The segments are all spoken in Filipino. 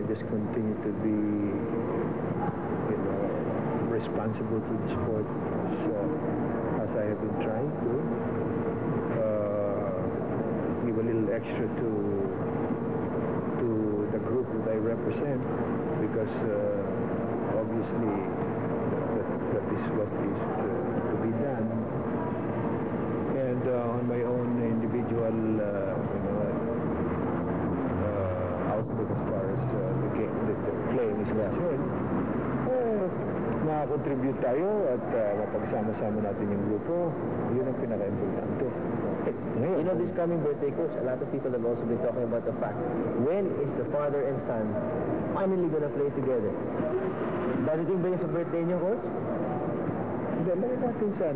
just continue to be, responsible to the sport as I have been trying to. Give a little extra to the group that I represent, because obviously that is what is to be done. And on my own individual outlook as far as the playing is concerned, makakontribute tayo at mapagsama-sama natin yung grupo. Yun ang pinaka-importante. You know, this coming birthday, Coach, a lot of people have also been talking about the fact, when is the father and son finally gonna play together? Dadating ba yun sa birthday niyo, Coach? Hindi, lagay natin sa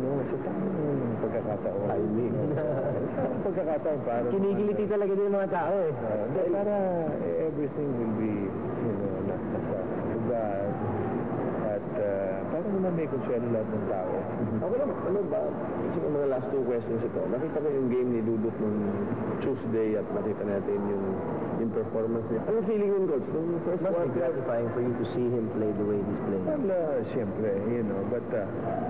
tamang pagkakataon. Timing. Pagkakataon para... Kinikiliti talaga din yung mga tao eh. Para everything will be, nasa lugar. At para naman may konsyelo lahat ng tao. Ako lang, ano ba? Kasi mga last two questions ito. Nakita ko yung game ni Dudut nung Tuesday at nakita natin yung performance niya. Ano feeling yun, Coach? Nung first Must be gratifying for you to see him play the way he's playing. Well, siyempre, but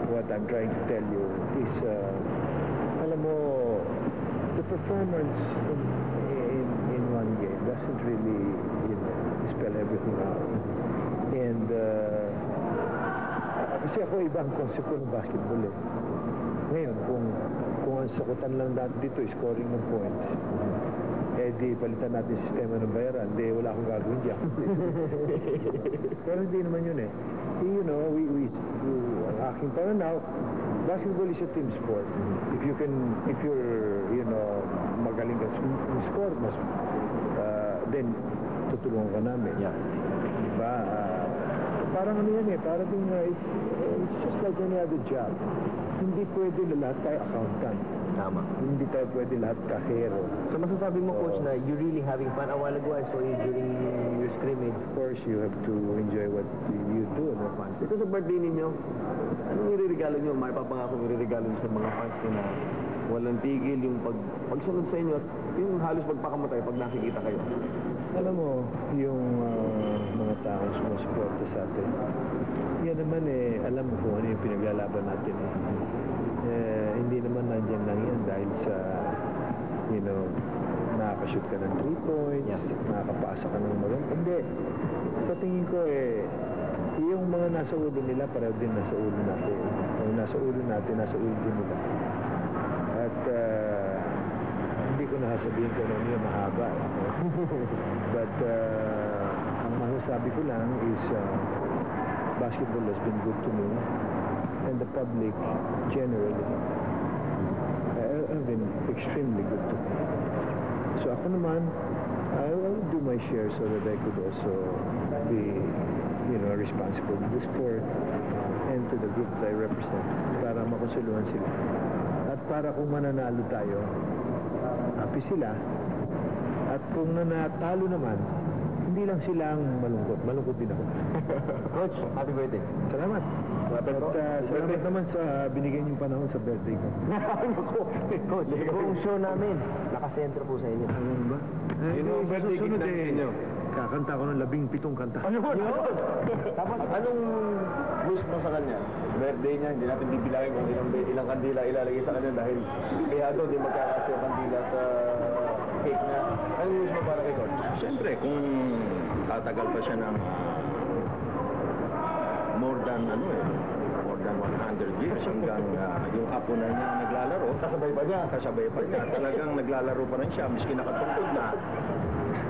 what I'm trying to tell you is, alam mo, the performance in one game doesn't really, spell everything out. And, kasi ako ibang konsepto ng basketball eh. Ngayon, kung ang sakutan lang natin dito, scoring ng points, di palitan natin sistema ng bayaran, wala akong gagawin dyan. Pero hindi naman yun eh. Ang aking pananaw, basketball is a team sport. If you're, magaling ka score, then tutulungan ka namin. Yeah. Diba? Parang ano yan eh, parang it's just like any other job. Hindi pwede na lahat tayo accountant. Tama. Hindi tayo pwede lahat kahero. So masasabi mo, Coach, na you're really having fun. A while ago, I saw you during your scrimmage. Of course, you have to enjoy what you do. Fun. Ito sa birthday ninyo, anong iririgalo nyo? May papangako iririgalo nyo sa mga fans nyo na walang tigil yung pagsunod sa inyo at yung halos magpakamatay pag nakikita kayo? Alam mo, yung mga taong sumusuporta sa atin, yan naman alam mo kung ano yung pinaglalaban natin. Hindi naman nandiyan lang yan dahil sa, nakakashoot ka ng 3 points, nakakapasa ka ng maganda. Hindi. Sa tingin ko yung mga nasa ulo nila, pareho din nasa ulo natin. Yung nasa ulo natin, nasa ulo din nila. At, hindi ko nasasabihin ko ano yung mahaba. But, ang masasabi ko lang is, basketball has been good to me, and the public generally have been extremely good to me. So ako naman, I will do my share so that I could also be, responsible to the sport and to the group that I represent para makonsuluhan sila. At para kung mananalo tayo, happy sila. At kung nanatalo naman, hindi lang sila ang malungkot din ako. Coach, happy birthday. Salamat. Salamat naman sa binigay niyong panahon sa birthday ko. Coach, yung show namin, nakasentro po sa inyo. Ano ba? Yun ang birthday gift natin ninyo. Kakanta ko ng 17 kanta. Ano yun? Tapos, anong wish mo sa kanya? Birthday niya, hindi natin bibilangin kung ilang kandila ilalagay sa kanya dahil kaya doon di magkakasya yung kandila sa cake niya. Anong wish mo para kay Coach? Siyempre, kung tatagal pa siya ng more than 100 years hanggang yung apo na niya naglalaro. Kasabay pa niya? Kasabay pa niya. Talagang naglalaro pa rin siya, miski nakatungkod na.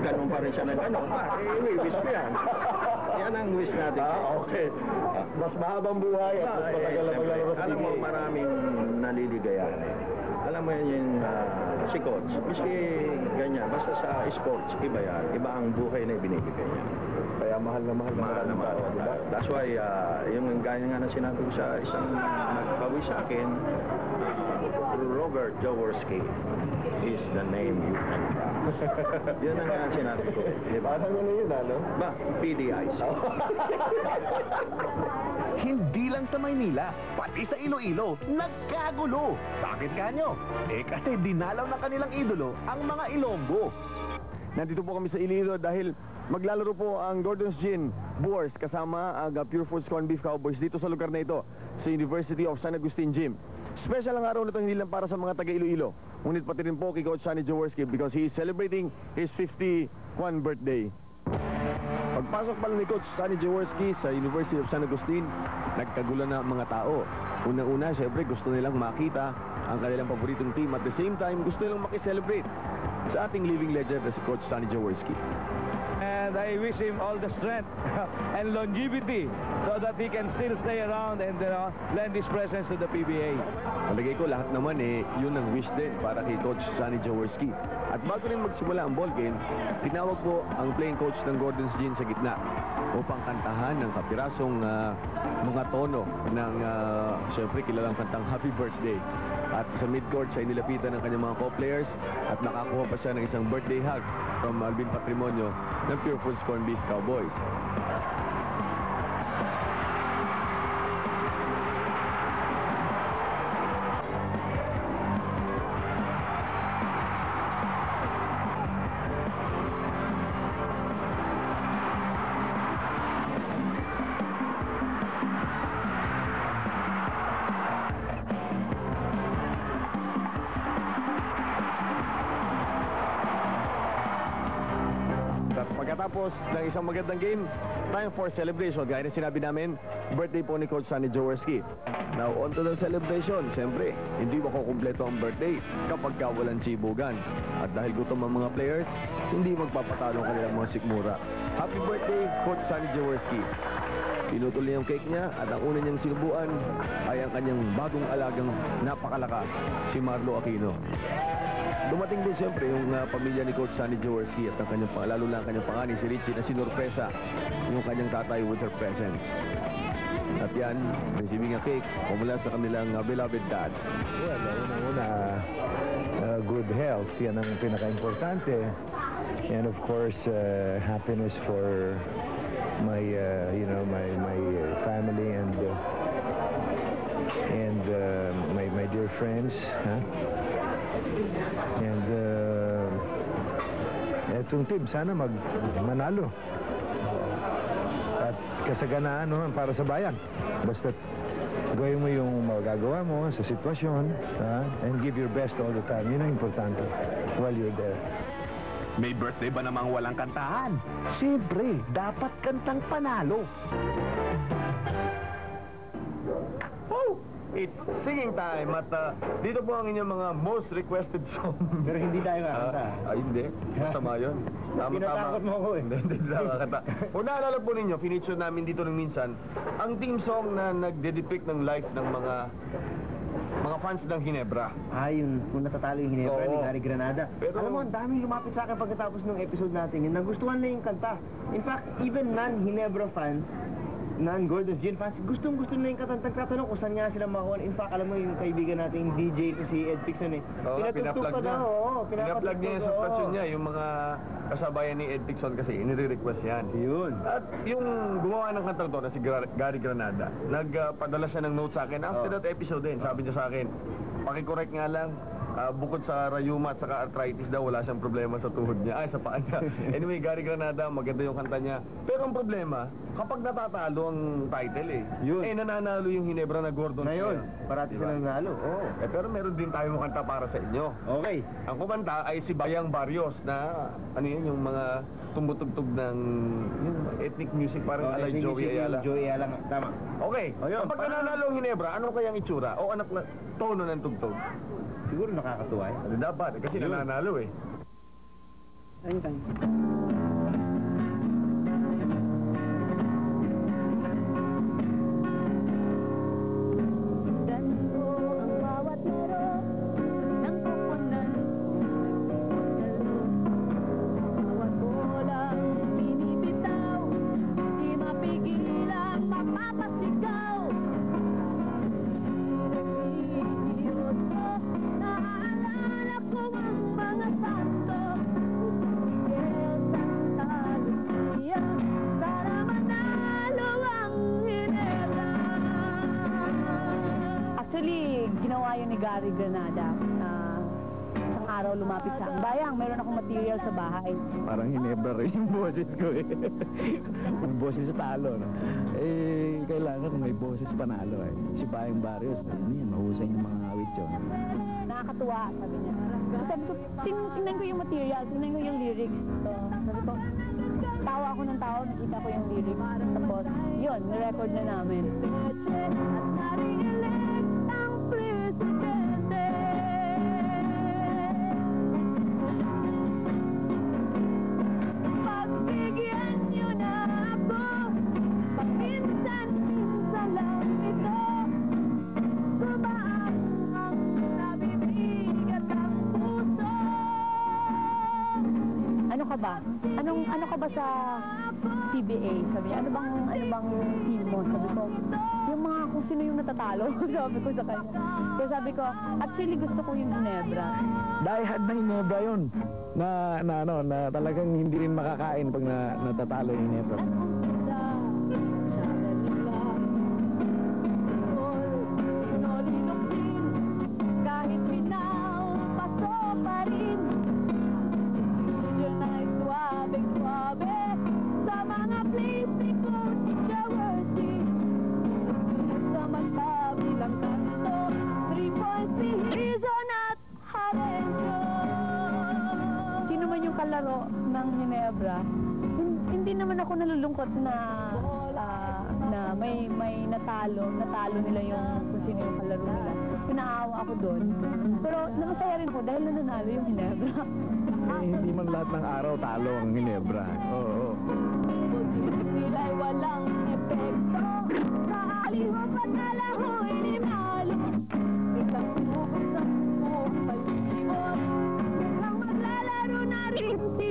Ganun pa rin siya ng ganun. Wish ko yan. Yan ang wish natin. Okay. Mas mahabang buhay at mas matagal na maglalaro sa Alam mo, TV. maraming naliligayahan Alam mo yan yung si Coach. Miski ganyan, basta sa sports, iba yan. Iba ang buhay na ibinibigay niya. Kaya mahal na mahal Mahal. diba? That's why, yung gaya nga na sinabi ko sa isang nagpawi sa akin, Robert Jaworski is the name you can trust. Yun ang nga sinabi ko. Diba? Parang ano yun, ano? Ba, PDIs. Hindi lang sa Maynila, pati sa Iloilo, nagkagulo. Bakit kanyo? Kasi dinalaw ng kanilang idolo ang mga Ilonggo. Nandito po kami sa Iloilo dahil maglalaro po ang Gordon's Gin Boers kasama ang Pure Foods Corned Beef Cowboys dito sa lugar na ito, sa University of San Agustin Gym. Special ang araw na ito hindi lang para sa mga taga Iloilo, ngunit pati rin po kay Coach Sonny Jaworski because he is celebrating his 51 birthday. Pagpasok pala ni Coach Sonny Jaworski sa University of San Agustin, nagkagulan na ang mga tao. Unang-una, syempre gusto nilang makita ang kanilang paboritong team. At the same time, gusto nilang makiselebrate sa ating living legend na si Coach Sonny Jaworski. And I wish him all the strength and longevity so that he can still stay around and lend his presence to the PBA. Palagay ko lahat naman yun ang wish din para kay Coach Sonny Jaworski. At bago rin magsimula ang ball game, tinawag po ang playing coach ng Gordon's Gin sa gitna upang kantahan ng kapirasong mga tono ng syempre kilalang kantang Happy Birthday. At sa midcourt siya nilapitan ng kanyang mga co-players at nakakuha pa siya ng isang birthday hug from Alvin Patrimonio ng Pure Foods Corned Beef Cowboys. Pagkatapos ng isang magandang game, time for celebration. Gaya na sinabi namin, birthday po ni Coach Sonny Jaworski. Now, on to the celebration. Siyempre, hindi makukumpleto ang birthday kapag walang chibugan. At dahil gutom ang mga players, hindi magpapatalo ang kanilang mga sikmura. Happy birthday, Coach Sonny Jaworski. Pinutol niya yung cake niya at ang una niyang sinubuan ay ang kanyang bagong alagang napakalakas, si Marlo Aquino. Dumating din siyempre yung pamilya ni Coach Sonny Jaworski at ang kanyang lalo lang ang kanyang panganay si Richie na sinurpresa yung kanyang tatay with her presence. At yan, receiving a cake mula sa kanilang beloved dad. Well, una-una, good health, yan ang pinaka-importante. And of course, happiness for my, my family and my dear friends. Huh? And etong team sana manalo at kasaganaan para sa bayan. Basta gawin mo yung magagawa mo sa sitwasyon and give your best all the time. Yun ang importante while you're there. May birthday ba namang walang kantahan? Siyempre, dapat kantang panalo. It's singing time at dito po ang inyong mga most requested song. Pero hindi tayo kakanta. Hindi. Masama yun. Pinatakot mo ako eh. Hindi kakanta. Kung naalala po ninyo, feature namin dito ng minsan, ang theme song na nagde-depict ng life ng mga fans ng Ginebra. Yun. Kung natatalo yung Ginebra Oo. ni Gary Granada. Pero- Alam mo, ang daming lumapit sa akin pagkatapos ng episode natin. Yung nagustuhan na yung kanta. In fact, even non-Ginebra fans, non-Gordon's Gin fans, gustong-gusto na yung nagtatanong kung saan nga sila makuha. In fact, alam mo yung kaibigan nating DJ to si Ed Pixon Pinaplug niya. Pinaplug niya yung station niya, yung mga kasabayan ni Ed Pixon kasi inire-request yan. Yun. At yung gumawa ng kantang to na si Gary Granada, nagpadala siya ng note sa akin after that episode din. Sabi niya sa akin, pakicorrect nga lang, bukod sa rayuma at saka arthritis daw, wala siyang problema sa tuhod niya. Sa paa niya. Anyway, Gary Granada, maganda yung kanta niya. Pero ang problema, kapag natatalo ang title Yun. nananalo yung Ginebra na Gordon. Ngayon, parati Diba? silang nalo. Oo. Pero meron din tayong kanta para sa inyo. Okay. Ang kumanta ay si Bayang Barrios na yung mga tumutugtog ng yung ethnic music parang alay Joey Ayala. Joey Ayala, tama. Okay, Ayun, kapag nananalo ang Ginebra, ano kayang itsura? O anak na tono ng tugtog? Siguro nakakatuwa eh. Dapat, kasi nananalo Anytime. Actually, ginawa yun ni Gary Granada. Isang araw lumapit sa akin. Bayang, meron akong material sa bahay. Parang Hinebra rin yung boses ko eh. Yung boses sa talo, no? Eh, kailangan may boses panalo eh. Si Bayang Barrios, yun, mahusay yung mga awit yun. Nakakatuwa, sabi niya. Sabi ko, tingnan ko yung material, tingnan ko yung lyrics. So, sabi ko, tawa ako ng tao, nakita ko yung lyrics. Tapos, yun, nirecord na namin. Pagbigyan niyo na ako, paminsan-minsan lang ito. Subaang ang nabibigat ang puso. Ano ka ba? Ano ka ba sa PBA? Sabi niya, ano bang team mo? Sabi ko, yung mga kung sino yung natatalo. Sabi ko sa kanya. Kaya sabi ko, actually gusto ko yung Ginebra. Diehard na Hinebra yun. Na talagang hindi rin makakain pag natatalo yung Hinebra. Kahit pinapaso pa rin, yun ay suabe-suabe sa mga plastic clothes showerty. Sa magkabilang kanto, 3.3 reason at harensyo. Sino man yung kalaro ng Ginebra, hindi naman ako nalulungkot na may natalo nila yung kung sino yung kalaro nila. Pinaawa ako doon. Pero nakasaya rin ko dahil nananalo yung Ginebra. Eh, hindi man lahat ng araw talo ang Ginebra. Oo. Sila'y walang epekto sa aliw at alahoy ni Malo. Isang sumukot sa buong palimot, ang maglalaro na rin si